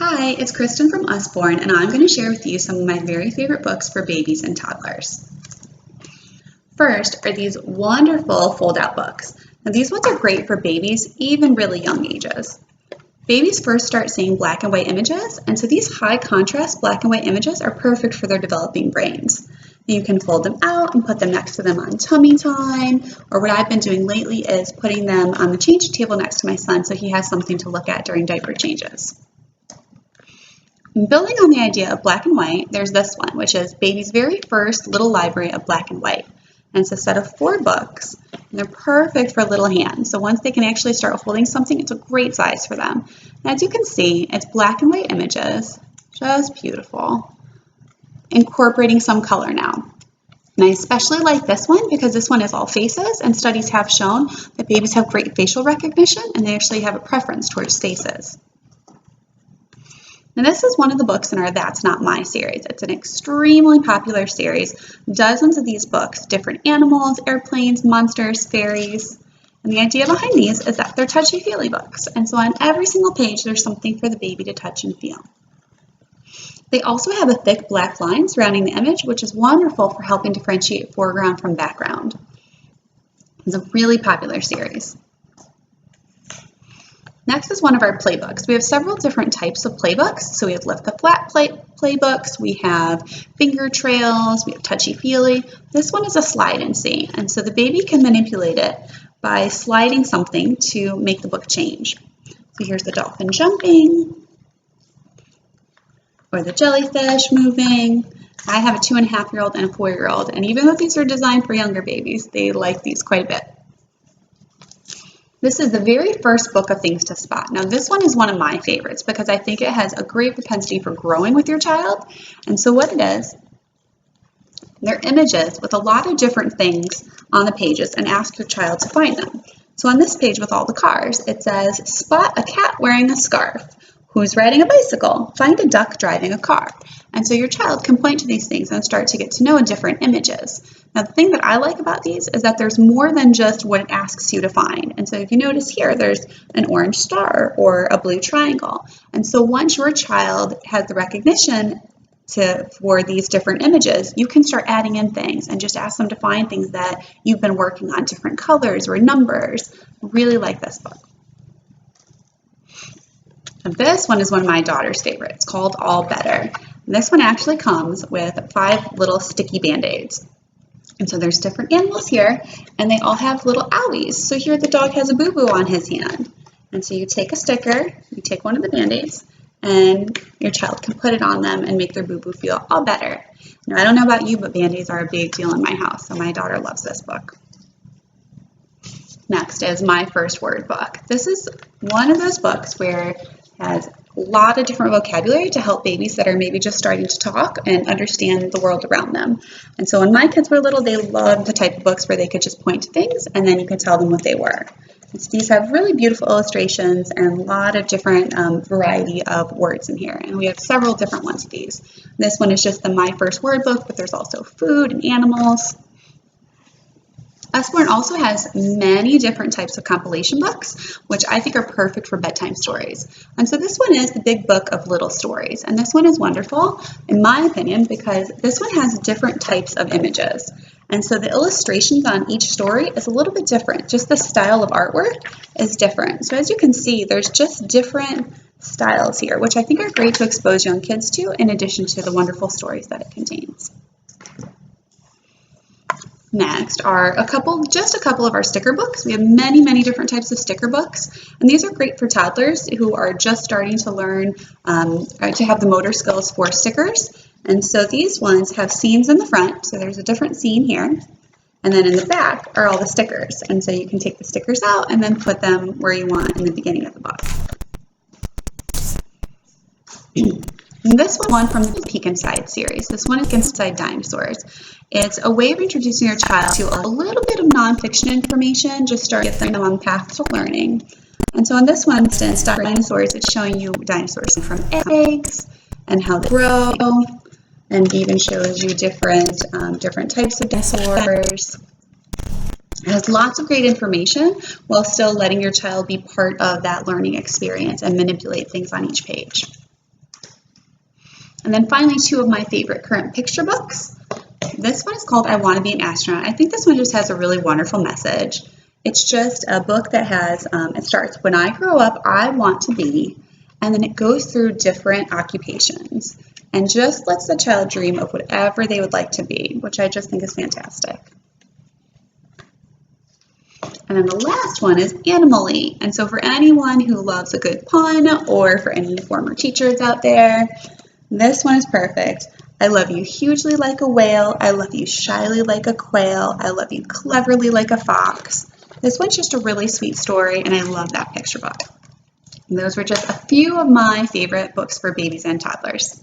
Hi, it's Kristen from Usborne, and I'm going to share with you some of my very favorite books for babies and toddlers. First are these wonderful fold-out books. Now these ones are great for babies, even really young ages. Babies first start seeing black and white images, and so these high contrast black and white images are perfect for their developing brains. You can fold them out and put them next to them on tummy time, or what I've been doing lately is putting them on the change table next to my son so he has something to look at during diaper changes. Building on the idea of black and white, there's this one, which is Baby's very first little library of black and white. And it's a set of 4 books, and they're perfect for little hands. So once they can actually start holding something, it's a great size for them. And as you can see, it's black and white images, just beautiful, incorporating some color now. And I especially like this one because this one is all faces, and studies have shown that babies have great facial recognition, and they actually have a preference towards faces. Now this is one of the books in our That's Not My series. It's an extremely popular series. Dozens of these books, different animals, airplanes, monsters, fairies. And the idea behind these is that they're touchy-feely books. And so on every single page, there's something for the baby to touch and feel. They also have a thick black line surrounding the image, which is wonderful for helping differentiate foreground from background. It's a really popular series. Next is one of our playbooks. We have several different types of playbooks. So we have lift the flat playbooks, we have finger trails, we have touchy-feely. This one is a slide and see, and so the baby can manipulate it by sliding something to make the book change. So here's the dolphin jumping, or the jellyfish moving. I have a 2.5-year-old and a 4-year-old, and even though these are designed for younger babies, they like these quite a bit. This is the very first book of things to spot. Now this one is one of my favorites because I think it has a great propensity for growing with your child. And so what it is, they're images with a lot of different things on the pages and ask your child to find them. So on this page with all the cars, it says, spot a cat wearing a scarf. Who's riding a bicycle? Find a duck driving a car. And so your child can point to these things and start to get to know different images. Now the thing that I like about these is that there's more than just what it asks you to find. And so if you notice here, there's an orange star or a blue triangle. And so once your child has the recognition for these different images, you can start adding in things and just ask them to find things that you've been working on, different colors or numbers. Really like this book. And this one is one of my daughter's favorites. It's called All Better. And this one actually comes with 5 little sticky Band-Aids. And so there's different animals here, and they all have little owies. So here the dog has a boo-boo on his hand. And so you take a sticker, you take one of the Band-Aids, and your child can put it on them and make their boo-boo feel all better. Now I don't know about you, but Band-Aids are a big deal in my house, so my daughter loves this book. Next is My First Word book. This is one of those books where has a lot of different vocabulary to help babies that are maybe just starting to talk and understand the world around them. And so when my kids were little, they loved the type of books where they could just point to things and then you could tell them what they were. And so these have really beautiful illustrations and a lot of different variety of words in here. And we have several different ones of these. This one is just the My First Word book, but there's also food and animals. Usborne also has many different types of compilation books, which I think are perfect for bedtime stories. And so this one is the Big Book of Little Stories. And this one is wonderful, in my opinion, because this one has different types of images. And so the illustrations on each story is a little bit different. Just the style of artwork is different. So as you can see, there's just different styles here, which I think are great to expose young kids to, in addition to the wonderful stories that it contains. Next are just a couple of our sticker books. We have many different types of sticker books, and these are great for toddlers who are just starting to learn to have the motor skills for stickers. And so these ones have scenes in the front, so there's a different scene here, and then in the back are all the stickers. And so you can take the stickers out and then put them where you want in the beginning of the book. And this one from the Peek Inside series. This one is Inside Dinosaurs. It's a way of introducing your child to a little bit of nonfiction information, just to get them on the path to learning. And so in this one, instance, Dinosaurs, it's showing you dinosaurs from eggs and how they grow, and even shows you different types of dinosaurs. It has lots of great information while still letting your child be part of that learning experience and manipulate things on each page. And then finally, two of my favorite current picture books. This one is called I Want to Be an Astronaut. I think this one just has a really wonderful message. It's just a book that has, it starts, when I grow up, I want to be, and then it goes through different occupations and just lets the child dream of whatever they would like to be, which I just think is fantastic. And then the last one is Animal-y. And so for anyone who loves a good pun, or for any former teachers out there, this one is perfect. I love you hugely like a whale. I love you shyly like a quail. I love you cleverly like a fox. This one's just a really sweet story, and I love that picture book. And those were just a few of my favorite books for babies and toddlers.